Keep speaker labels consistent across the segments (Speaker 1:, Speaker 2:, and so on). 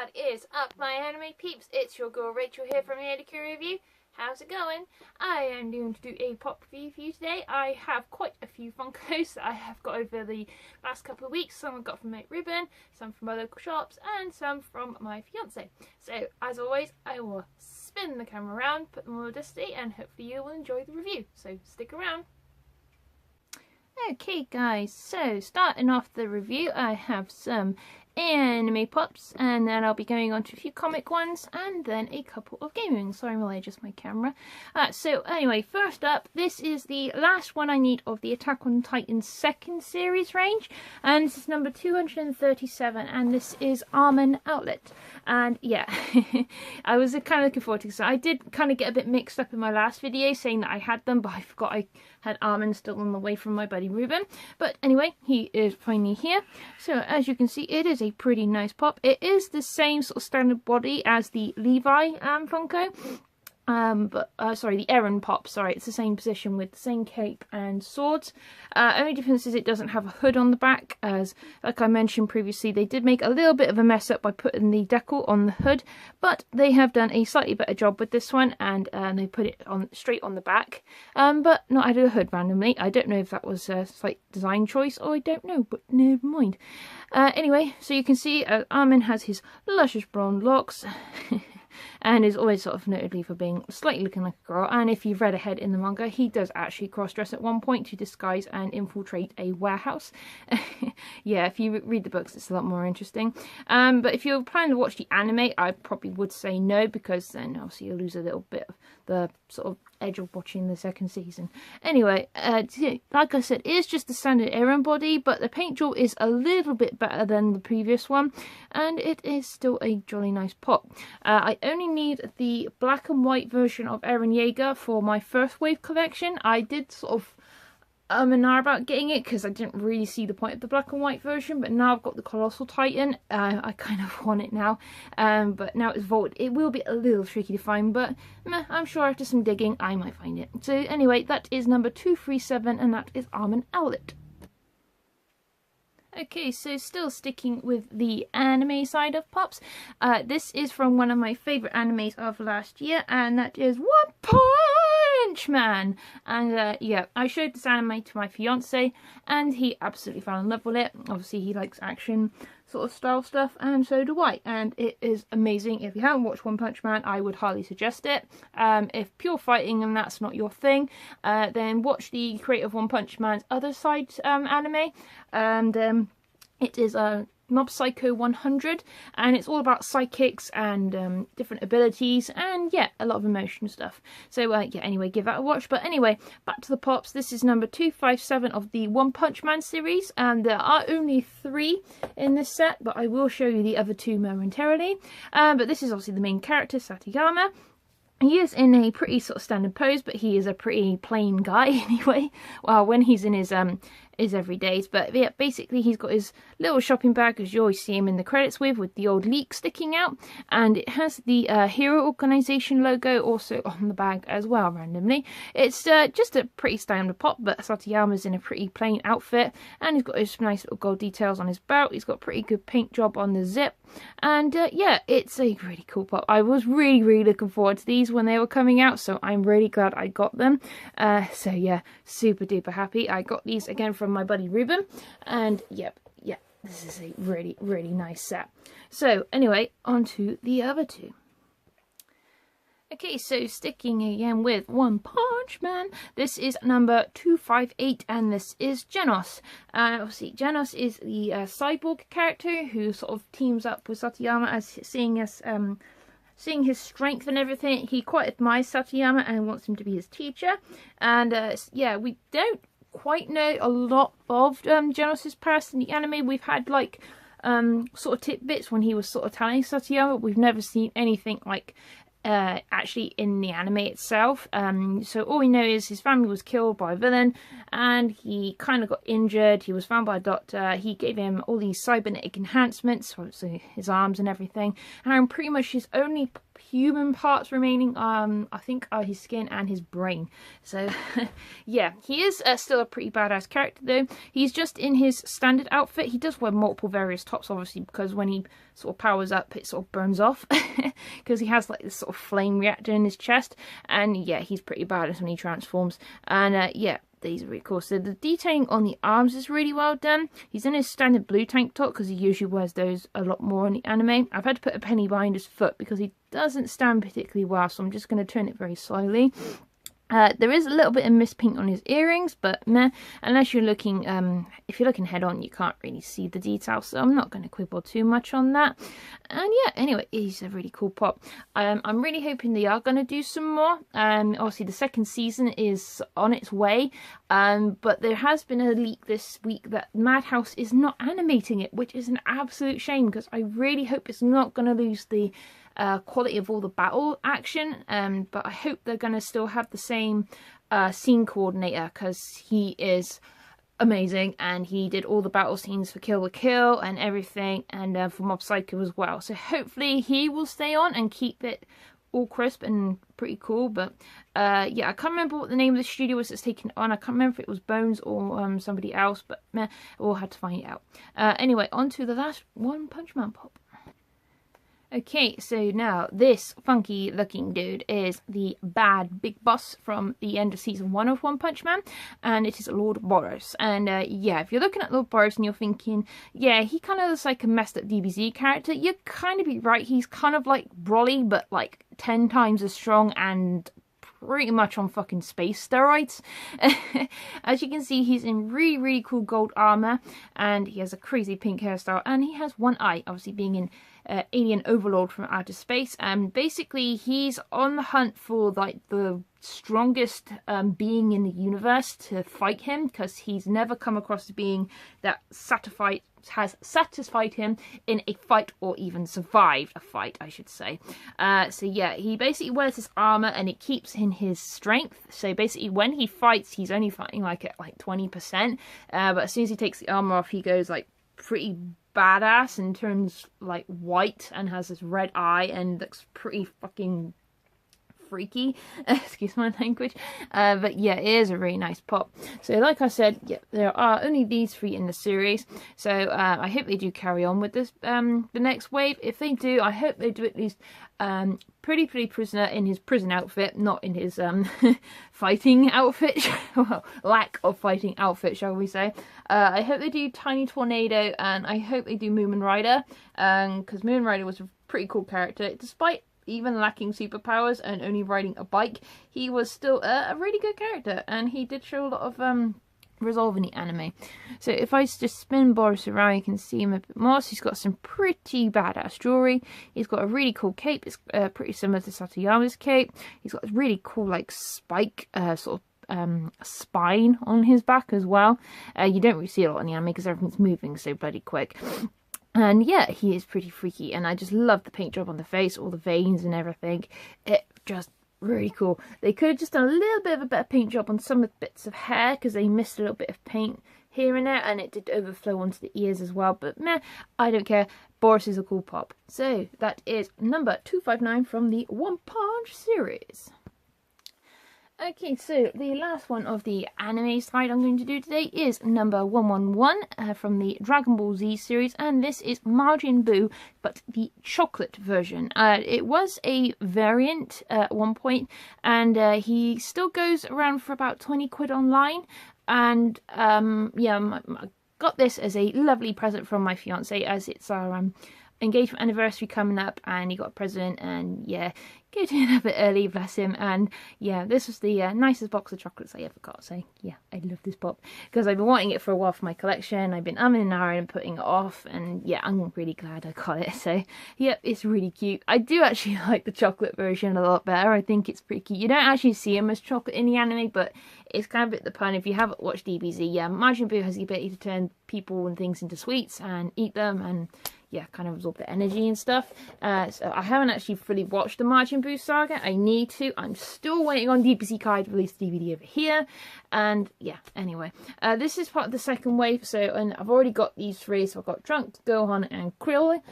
Speaker 1: What is up, my anime peeps? It's your girl Rachel here from the Editor Review. How's it going? I am going to do a pop review for you today. I have quite a few Funkos that I have got over the last couple of weeks. Some I got from Mate Ribbon, some from my local shops, and some from my fiance. So, as always, I will spin the camera around, put them all dusty, and hopefully you will enjoy the review. So, stick around. Okay guys, so starting off the review, I have some anime pops, and then I'll be going on to a few comic ones, and then a couple of gaming. Sorry, I'll adjust my camera. So anyway, first up, this is the last one I need of the Attack on Titan second series range, and this is number 237, and this is Almond Outlet. And yeah, I was kind of looking forward to this. I did kind of get a bit mixed up in my last video saying that I had them, but I forgot I had Almond still on the way from my buddy Ruben. But anyway, he is finally here. So as you can see, it is a pretty nice pop. It is the same sort of standard body as the Levi Funko. Sorry, the Eren pop, sorry, it's the same position with the same cape and swords. Only difference is it doesn't have a hood on the back, as, like I mentioned previously, they did make a little bit of a mess up by putting the decal on the hood, but they have done a slightly better job with this one, and they put it on straight on the back, but not added a hood randomly. I don't know if that was a slight design choice, or I don't know, but never mind. Anyway, so you can see Armin has his luscious blonde locks, and is always sort of notably for being slightly looking like a girl. And if you've read ahead in the manga, he does actually cross-dress at one point to disguise and infiltrate a warehouse. Yeah, if you read the books, it's a lot more interesting. But if you're planning to watch the anime, I probably would say no, because then obviously you'll lose a little bit of the sort of edge of watching the second season. Anyway, like I said, it is just the standard Eren body, but the paint job is a little bit better than the previous one, and it is still a jolly nice pop. I only need the black and white version of Eren Yeager for my first wave collection. I did sort of and are about getting it because I didn't really see the point of the black and white version, but now I've got the Colossal Titan, I kind of want it now. But now it's vaulted. It will be a little tricky to find, but I'm sure after some digging I might find it. So anyway, that is number 237, and that is Almond Outlet. Okay, so still sticking with the anime side of pops, this is from one of my favourite animes of last year, and that is One Punch Man. And yeah, I showed this anime to my fiance, and he absolutely fell in love with it. Obviously, he likes action sort of style stuff, and so do I, and it is amazing. If you haven't watched One Punch Man, I would highly suggest it. If pure fighting and that's not your thing, then watch the creator of One Punch Man's other side anime, and it is Mob Psycho 100, and it's all about psychics and different abilities, and yeah, a lot of emotion stuff. So yeah, anyway, give that a watch. But anyway, back to the pops. This is number 257 of the One Punch Man series, and there are only 3 in this set, but I will show you the other 2 momentarily. But this is obviously the main character, Satayama. He is in a pretty sort of standard pose, but he is a pretty plain guy anyway. Well, when he's in his everydays, but yeah, basically he's got his little shopping bag, as you always see him in the credits with the old leek sticking out, and it has the Hero Organization logo also on the bag as well, randomly. It's just a pretty standard pop, but Satayama's in a pretty plain outfit, and he's got his nice little gold details on his belt. He's got pretty good paint job on the zip, and yeah, it's a really cool pop. I was really looking forward to these when they were coming out, so I'm really glad I got them. So yeah, super duper happy. I got these again from my buddy Ruben, and yep, yeah, this is a really nice set. So anyway, on to the other 2. Okay, so sticking again with One Punch Man, this is number 258, and this is Genos. Obviously, Genos is the cyborg character who sort of teams up with Satayama, as seeing his strength and everything. He quite admires Satayama and wants him to be his teacher. And yeah, we don't quite know a lot of Genos' past in the anime. We've had like sort of tidbits when he was sort of telling Satayama. We've never seen anything like actually in the anime itself. So all we know is his family was killed by a villain, and he kind of got injured. He was found by a doctor. He gave him all these cybernetic enhancements, so his arms and everything, and pretty much his only human parts remaining. I think are his skin and his brain. So yeah, he is still a pretty badass character though. He's just in his standard outfit. He does wear multiple various tops, obviously, because when he sort of powers up, it sort of burns off because he has like this sort of flame reactor in his chest. And yeah, he's pretty badass when he transforms. And yeah, these are really cool. So the detailing on the arms is really well done. He's in his standard blue tank top because he usually wears those a lot more in the anime. I've had to put a penny behind his foot because he doesn't stand particularly well, so I'm just going to turn it very slowly. There is a little bit of mist paint on his earrings, but meh, unless you're looking, if you're looking head on, you can't really see the detail, so I'm not going to quibble too much on that. And yeah, anyway, he's a really cool pop. I'm really hoping they are going to do some more. Obviously the second season is on its way, but there has been a leak this week that Madhouse is not animating it, which is an absolute shame, because I really hope it's not going to lose the quality of all the battle action, but I hope they're going to still have the same scene coordinator, because he is amazing and he did all the battle scenes for Kill la Kill and everything, and for Mob Psycho as well, so hopefully he will stay on and keep it all crisp and pretty cool. But yeah, I can't remember what the name of the studio was that's taken on. I can't remember if it was Bones or somebody else, but meh, we'll have to find it out. Anyway, on to the last One Punch Man pop. Okay, so now this funky looking dude is the bad big boss from the end of season 1 of One Punch Man, and it is Lord Boros. And yeah, if you're looking at Lord Boros and you're thinking, yeah, he kind of looks like a messed up DBZ character, you're kind of be right. He's kind of like Broly, but like 10 times as strong and pretty much on fucking space steroids. As you can see, he's in really cool gold armor, and he has a crazy pink hairstyle, and he has one eye, obviously being in alien overlord from outer space. And basically he's on the hunt for like the strongest being in the universe to fight him, because he's never come across a being that has satisfied him in a fight, or even survived a fight, I should say. So yeah, he basically wears this armor and it keeps in his strength. So basically when he fights, he's only fighting like at like 20%, but as soon as he takes the armor off, he goes like pretty badass and turns like white and has this red eye and looks pretty fucking freaky, excuse my language. But yeah, it is a really nice pop. So like I said, yeah, there are only these 3 in the series, so I hope they do carry on with this the next wave. If they do, I hope they do at least Pretty Prisoner in his prison outfit, not in his fighting outfit. Well, lack of fighting outfit, shall we say. I hope they do Tiny Tornado, and I hope they do Moomin Rider, because Moomin Rider was a pretty cool character. Despite even lacking superpowers and only riding a bike, he was still a really good character, and he did show a lot of resolve in the anime. So if I just spin Boros around, you can see him a bit more. So he's got some pretty badass jewelry. He's got a really cool cape. It's pretty similar to Satoyama's cape. He's got a really cool like spike sort of spine on his back as well. You don't really see a lot in the anime because everything's moving so bloody quick. And yeah, he is pretty freaky, and I just love the paint job on the face, all the veins and everything. It just really cool. They could have just done a little bit of a better paint job on some of the bits of hair, because they missed a little bit of paint here and there, and it did overflow onto the ears as well, but meh, I don't care. Boros is a cool pop. So that is number 259 from the One Punch series. Okay, so the last one of the anime side I'm going to do today is number 111 from the Dragon Ball Z series, and this is Majin Buu, but the chocolate version. It was a variant at one point, and he still goes around for about 20 quid online, and yeah, I got this as a lovely present from my fiance, as it's our engagement anniversary coming up, and he got a present, and yeah, getting in a bit early, bless him. And yeah, this was the nicest box of chocolates I ever got, so yeah, I love this pop, because I've been wanting it for a while for my collection. I've been umming and ahhing and putting it off, and yeah, I'm really glad I got it. So yep, it's really cute. I do actually like the chocolate version a lot better. I think it's pretty cute. You don't actually see him as chocolate in the anime, but it's kind of a bit the pun. If you haven't watched DBZ, yeah, Majin Buu has the ability to turn people and things into sweets and eat them, and yeah, kind of absorb the energy and stuff. So I haven't actually fully watched the Majin Buu saga. I need to. I'm still waiting on DBZ Kai to release the DVD over here. And yeah, anyway, this is part of the second wave. So, and I've already got these three. So I've got Trunks, Gohan, and Krillin.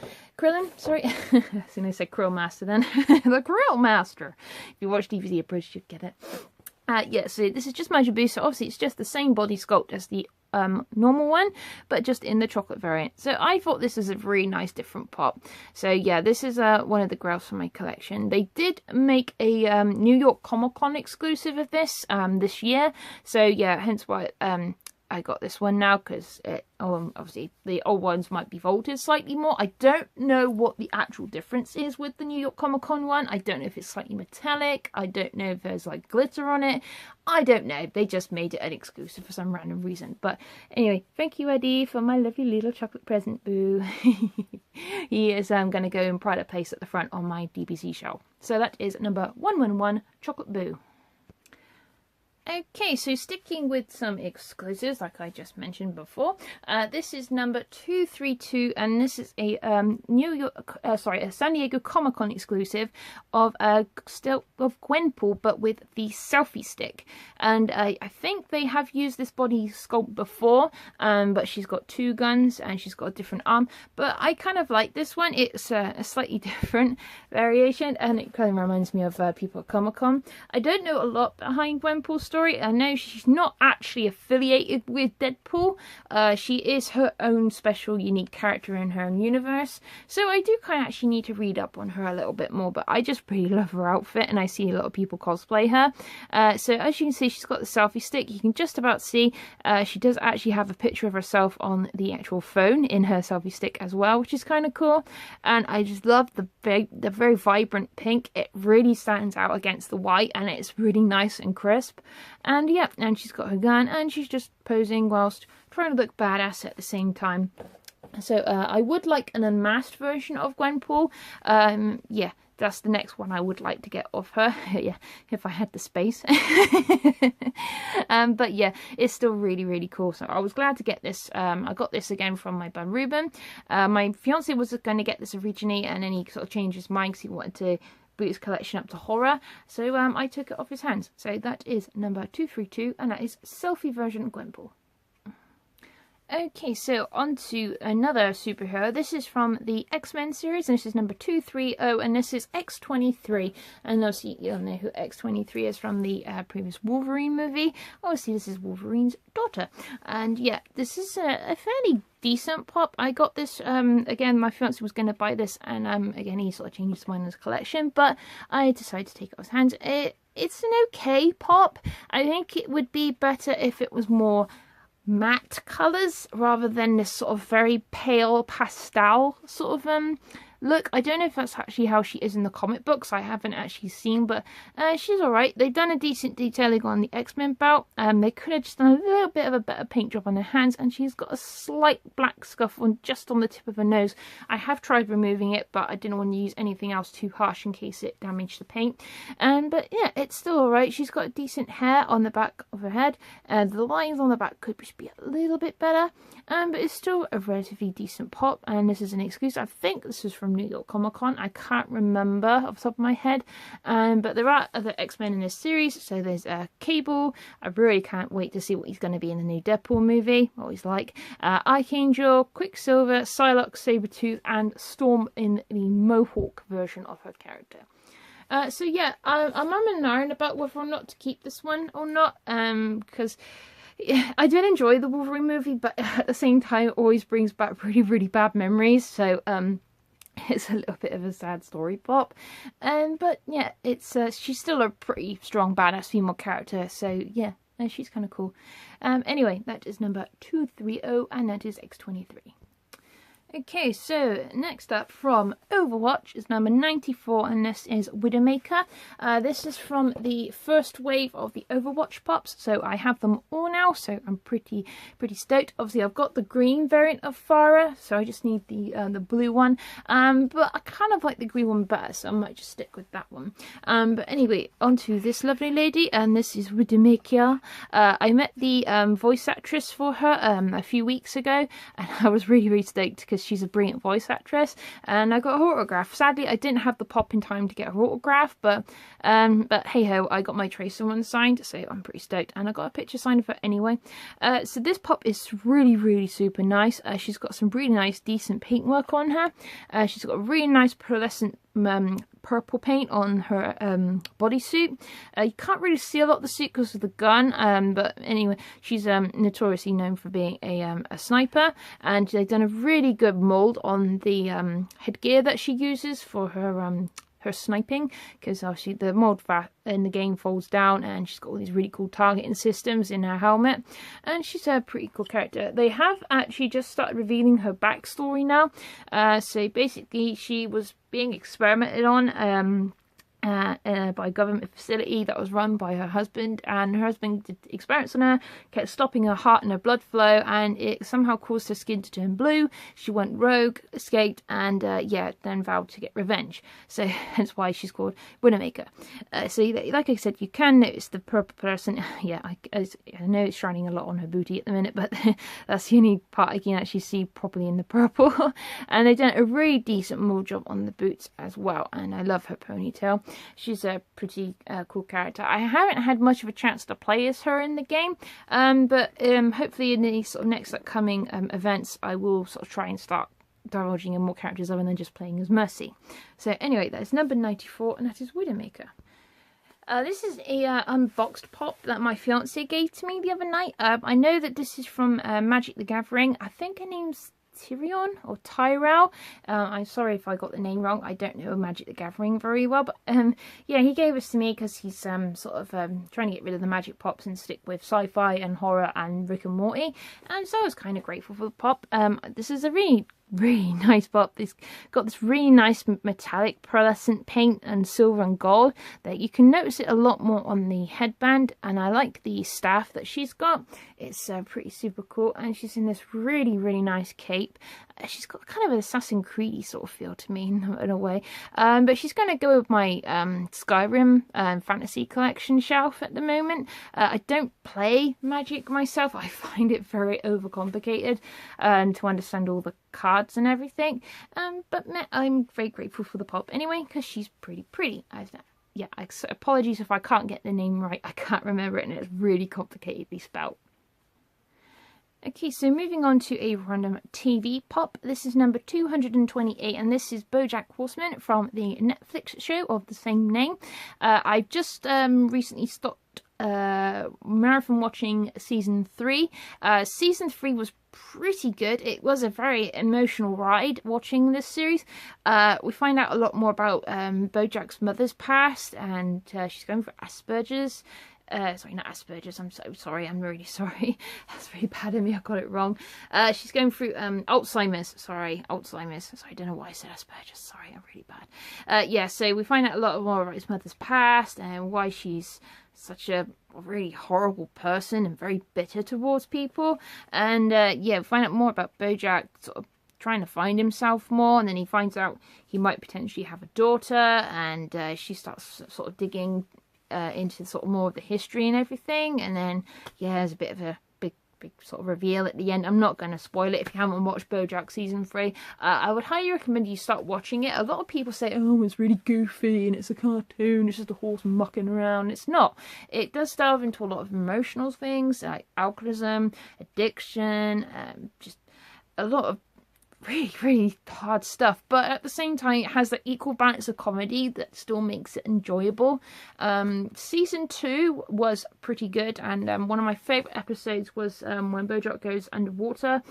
Speaker 1: Sorry, as soon as I said Krill Master, then the Krill Master. If you watch DBZ Abridged, you'd get it. Yeah, so this is just Majin Buu. So obviously it's just the same body sculpt as the normal one, but just in the chocolate variant. So I thought this was a really nice different pop. So yeah, this is one of the grails from my collection. They did make a New York Comic Con exclusive of this this year. So yeah, hence why I got this one now, because obviously the old ones might be vaulted slightly more. I don't know what the actual difference is with the New York Comic Con one. I don't know if it's slightly metallic. I don't know if there's like glitter on it. I don't know. They just made it an exclusive for some random reason. But anyway, thank you, Eddie, for my lovely little chocolate present, Boo. He is going to go in pride of place at the front on my DBZ shelf. So that is number 111, Chocolate Boo. Okay, so sticking with some exclusives, like I just mentioned before, this is number 232, and this is a a San Diego Comic-Con exclusive of Gwenpool, but with the selfie stick. And I think they have used this body sculpt before, but she's got two guns and she's got a different arm. But I kind of like this one. It's a slightly different variation, and it kind of reminds me of people at Comic-Con. I don't know a lot behind Gwenpool's story. I know she's not actually affiliated with Deadpool. She is her own special, unique character in her own universe. So I do kind of actually need to read up on her a little bit more. But I just really love her outfit, and I see a lot of people cosplay her. So as you can see, she's got the selfie stick. You can just about see she does actually have a picture of herself on the actual phone in her selfie stick as well, which is kind of cool. And I just love the very vibrant pink. It really stands out against the white, and it's really nice and crisp. And yeah, and she's got her gun, and she's just posing whilst trying to look badass at the same time. So I would like an unmasked version of Gwenpool. Yeah, that's the next one I would like to get of her. Yeah, if I had the space. But yeah, it's still really, really cool. So I was glad to get this. I got this again from my bud Ruben. My fiance was going to get this originally, and then he sort of changed his mind because he wanted to boot his collection up to horror. So I took it off his hands. So that is number 232, and that is selfie version Gwenpool. Okay, so on to another superhero. This is from the X-Men series, and this is number 230, and this is X-23. And obviously, you'll know who X-23 is from the previous Wolverine movie. Obviously, this is Wolverine's daughter. And yeah, this is a fairly decent pop. I got this, again, my fiance was going to buy this, and again, he sort of changed his mind in his collection, but I decided to take it off his hands. It's an okay pop. I think it would be better if it was more matte colours rather than this sort of very pale pastel sort of look. I don't know if that's actually how she is in the comic books. I haven't actually seen, but she's alright. They've done a decent detailing on the X-Men belt. They could have just done a little bit of a better paint job on her hands, and she's got a slight black scuff just on the tip of her nose. I have tried removing it, but I didn't want to use anything else too harsh in case it damaged the paint. But yeah, it's still alright. She's got decent hair on the back of her head. The lines on the back could be a little bit better, but it's still a relatively decent pop, and this is an exclusive. I think this is from New York Comic Con. I can't remember off the top of my head, but there are other X-Men in this series. So there's Cable. I really can't wait to see what he's going to be in the new Deadpool movie, what he's like. Archangel, Quicksilver, Psylocke, Sabretooth, and Storm in the Mohawk version of her character. So yeah, I'm umming and ahhing about whether or not to keep this one or not, because yeah, I did enjoy the Wolverine movie, but at the same time, it always brings back really, really bad memories. So it's a little bit of a sad story pop, but yeah, it's she's still a pretty strong badass female character, so yeah, she's kind of cool. Anyway, that is number 230, and that is X-23. Okay, so next up from Overwatch is number 94, and this is Widowmaker. This is from the first wave of the Overwatch pops, so I have them all now, so I'm pretty stoked. Obviously, I've got the green variant of Farah, so I just need the blue one, but I kind of like the green one better, so I might just stick with that one. But anyway, on to this lovely lady, and this is Widowmaker. I met the voice actress for her a few weeks ago, and I was really stoked because she's a brilliant voice actress, and I got her autograph. Sadly, I didn't have the pop in time to get her autograph, but hey ho, I got my Tracer one signed, so I'm pretty stoked, and I got a picture signed of her anyway. So this pop is really super nice. She's got some really nice decent paintwork on her. She's got a really nice pearlescent purple paint on her bodysuit. You can't really see a lot of the suit because of the gun, but anyway, she's notoriously known for being a sniper, and they've done a really good mold on the headgear that she uses for her sniping, because obviously the mold in the game folds down, and she's got all these really cool targeting systems in her helmet, and she's a pretty cool character. They have actually just started revealing her backstory now. So basically, she was being experimented on by a government facility that was run by her husband, and her husband did experiments on her, kept stopping her heart and her blood flow, and it somehow caused her skin to turn blue. She went rogue, escaped, and then vowed to get revenge. So hence why she's called Widowmaker. So like I said, you can notice the purple person. Yeah, I know it's shining a lot on her booty at the minute, but that's the only part I can actually see properly in the purple. And they've done a really decent mold job on the boots as well, and I love her ponytail. She's a pretty cool character. I haven't had much of a chance to play as her in the game, but hopefully in the sort of next upcoming events, I will sort of try and start divulging in more characters other than just playing as Mercy. So anyway, that is number 94, and that is Widowmaker. This is a unboxed pop that my fiance gave to me the other night. I know that this is from Magic the Gathering. I think her name's Tyrion or Tyrell. I'm sorry if I got the name wrong. I don't know Magic the Gathering very well, but yeah, he gave this to me because he's sort of trying to get rid of the magic pops and stick with sci-fi and horror and Rick and Morty, and so I was kind of grateful for the pop. This is a really nice pop. It's got this really nice metallic pearlescent paint and silver and gold that you can notice it a lot more on the headband, and I like the staff that she's got. It's pretty super cool, and she's in this really nice cape. She's got kind of an Assassin's Creed sort of feel to me in a way, but she's going to go with my Skyrim fantasy collection shelf at the moment. I don't play Magic myself. I find it very overcomplicated to understand all the cards and everything, but I'm very grateful for the pop anyway, because she's pretty. Yeah, apologies if I can't get the name right. I can't remember it, and it's really complicatedly spelled. Okay, so moving on to a random TV pop. This is number 228, and this is BoJack Horseman from the Netflix show of the same name. I've just recently stopped marathon watching season 3. Season 3 was pretty good. It was a very emotional ride watching this series. We find out a lot more about BoJack's mother's past, and she's going for Asperger's. Sorry, not Asperger's, I'm so sorry, I'm really sorry. That's really bad of me, I got it wrong. She's going through Alzheimer's. Sorry, I don't know why I said Asperger's, sorry, I'm really bad. Yeah, so we find out a lot more about his mother's past and why she's such a really horrible person and very bitter towards people. And yeah, we find out more about BoJack sort of trying to find himself more, and then he finds out he might potentially have a daughter, and she starts sort of digging into sort of more of the history and everything, and then yeah, there's a bit of a big sort of reveal at the end. I'm not going to spoil it if you haven't watched BoJack season 3. I would highly recommend you start watching it. A lot of people say, oh, it's really goofy and it's a cartoon, it's just a horse mucking around. It's not. It does delve into a lot of emotional things like alcoholism, addiction, just a lot of really hard stuff, but at the same time it has the equal balance of comedy that still makes it enjoyable. Season 2 was pretty good, and one of my favourite episodes was when BoJack goes underwater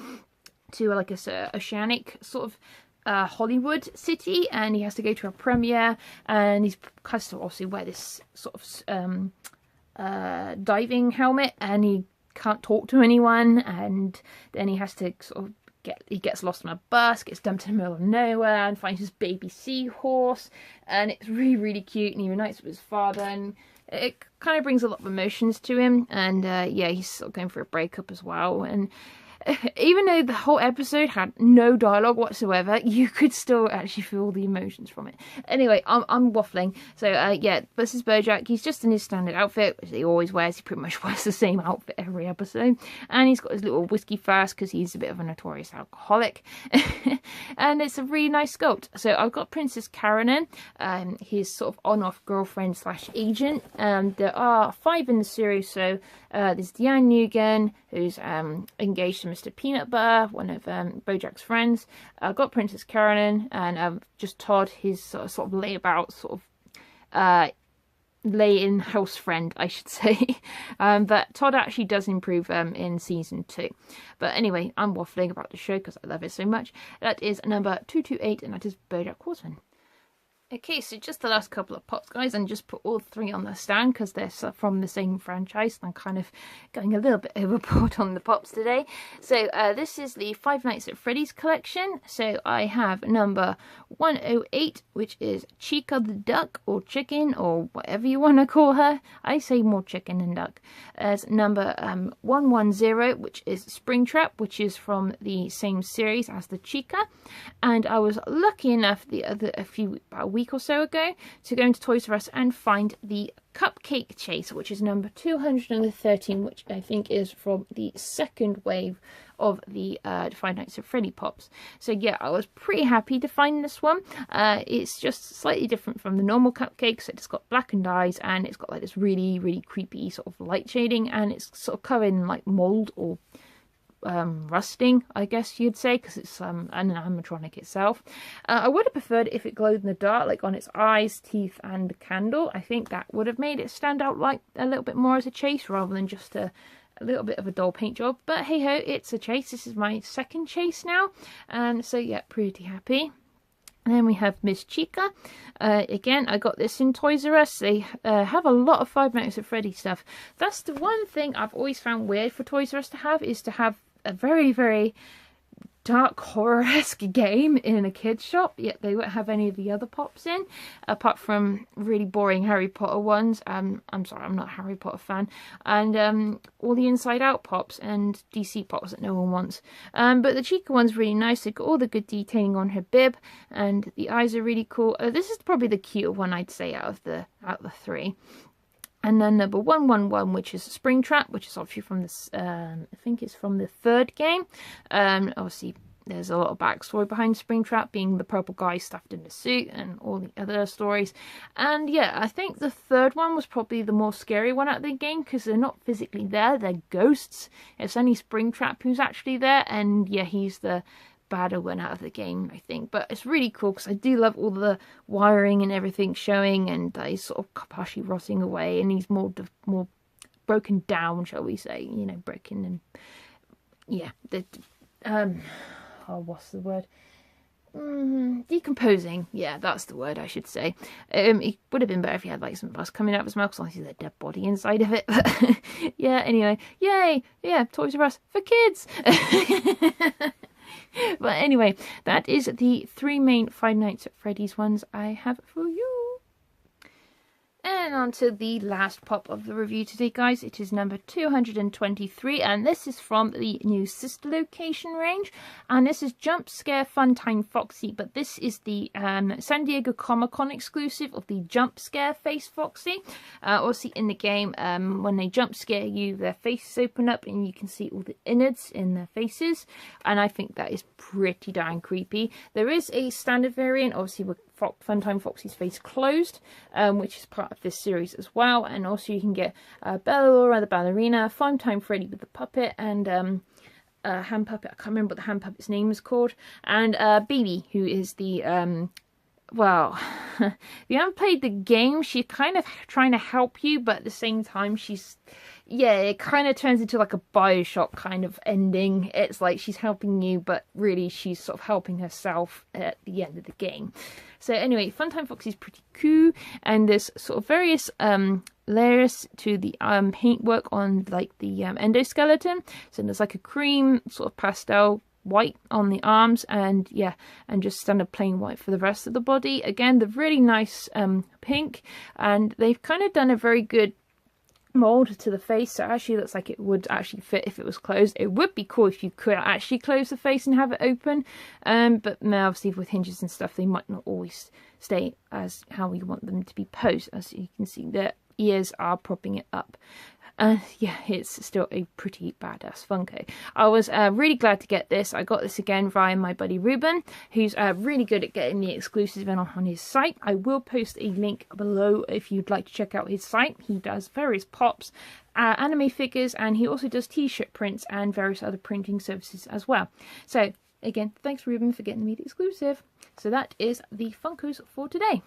Speaker 1: to like a oceanic sort of Hollywood city, and he has to go to a premiere, and he's has to obviously wear this sort of diving helmet, and he can't talk to anyone, and then he has to sort of he gets lost on a bus, gets dumped in the middle of nowhere, and finds his baby seahorse, and it's really cute, and he reunites with his father, and it kind of brings a lot of emotions to him, and yeah, he's sort of going for a breakup as well, and even though the whole episode had no dialogue whatsoever, you could still actually feel the emotions from it. Anyway, I'm waffling. So yeah, this is Bojack. He's just in his standard outfit, which he always wears. He pretty much wears the same outfit every episode, and he's got his little whiskey flask because he's a bit of a notorious alcoholic. And it's a really nice sculpt. So I've got Princess Karen, his sort of on-off girlfriend slash agent. There are 5 in the series. So there's Deanne Newgan, who's engaged to Mr. Peanut Butter, one of Bojack's friends. I've got Princess Karen, and just Todd, his sort of layabout, sort of lay-in house friend, I should say. But Todd actually does improve in season 2. But anyway, I'm waffling about the show because I love it so much. That is number 228, and that is Bojack Horseman. Okay, so just the last couple of pops, guys, and just put all 3 on the stand because they're from the same franchise. I'm kind of going a little bit overboard on the pops today. So this is the Five Nights at Freddy's collection. So I have number 108, which is Chica the Duck, or Chicken, or whatever you want to call her. I say more chicken than duck. As number 110, which is Springtrap, which is from the same series as the Chica. And I was lucky enough about a week or so ago to go into Toys R Us and find the Cupcake Chase, which is number 213, which I think is from the second wave of the Five Nights at Freddy pops. So yeah, I was pretty happy to find this one. It's just slightly different from the normal cupcakes. It's got blackened eyes, and it's got like this really, really creepy sort of light shading, and it's sort of covered in like mold or rusting, I guess you'd say, because it's an animatronic itself. I would have preferred if it glowed in the dark, like on its eyes, teeth, and the candle. I think that would have made it stand out like a little bit more as a chase rather than just a little bit of a dull paint job. But hey ho, it's a chase. This is my second chase now, and so yeah, pretty happy. And then we have Miss Chica. Again, I got this in Toys R Us. They have a lot of Five Nights at Freddy stuff. That's the one thing I've always found weird for Toys R Us to have, is to have a very, very dark horror-esque game in a kid's shop, yet they won't have any of the other pops in, apart from really boring Harry Potter ones. I'm sorry, I'm not a Harry Potter fan. And all the Inside Out pops and DC pops that no one wants. But the Chica one's really nice. They've got all the good detailing on her bib, and the eyes are really cool. This is probably the cuter one, I'd say, out of the 3. And then number 111, which is Springtrap, which is obviously from this, I think it's from the 3rd game. Obviously, there's a lot of backstory behind Springtrap, being the purple guy stuffed in the suit and all the other stories. And yeah, I think the 3rd one was probably the more scary one out of the game, because they're not physically there, they're ghosts. It's only Springtrap who's actually there, and yeah, he's the badder one out of the game, I think. But it's really cool because I do love all the wiring and everything showing, and he's sort of partially rotting away, and he's more broken down, shall we say, you know, broken, and yeah, what's the word? Decomposing. Yeah, that's the word I should say. It would have been better if he had like some pus coming out of his mouth, because obviously there's a dead body inside of it. But yeah, anyway, yay, yeah, Toys R Us for kids. But anyway, that is the 3 main Five Nights at Freddy's ones I have for you. And on to the last pop of the review today, guys. It is number 223, and this is from the new sister location range. And this is Jump Scare Funtime Foxy, but this is the San Diego Comic-Con exclusive of the Jump Scare Face Foxy. Also in the game, when they jump scare you, their faces open up and you can see all the innards in their faces. And I think that is pretty darn creepy. There is a standard variant, obviously, with Funtime Foxy's face closed, which is part of this series as well. And also you can get Bella Laura the ballerina, Funtime Freddy with the puppet, and hand puppet. I can't remember what the hand puppet's name is called. And Bibi, who is the well, if you haven't played the game, she's kind of trying to help you, but at the same time she's, yeah, it kind of turns into like a Bioshock kind of ending. It's like she's helping you, but really she's sort of helping herself at the end of the game. So anyway, Funtime Foxy's pretty cool, and there's sort of various layers to the paintwork on like the endoskeleton. So there's like a cream sort of pastel white on the arms, and yeah, and just standard plain white for the rest of the body. Again, the really nice pink, and they've kind of done a very good mold to the face, so it actually looks like it would actually fit if it was closed. It would be cool if you could actually close the face and have it open, but now obviously with hinges and stuff they might not always stay as how we want them to be posed. As you can see, the ears are propping it up. Yeah, it's still a pretty badass Funko. I was really glad to get this. I got this again via my buddy Ruben, who's really good at getting the exclusive on his site. I will post a link below if you'd like to check out his site. He does various pops, anime figures, and he also does t-shirt prints and various other printing services as well. So again, thanks Ruben for getting me the exclusive. So that is the Funkos for today.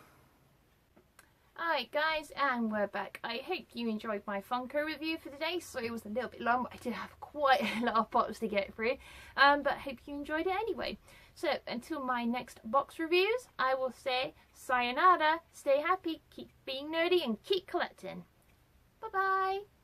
Speaker 1: Alright guys, and we're back. I hope you enjoyed my Funko review for today. Sorry it was a little bit long, but I did have quite a lot of pops to get through. But I hope you enjoyed it anyway. So until my next box reviews, I will say sayonara, stay happy, keep being nerdy, and keep collecting. Bye bye!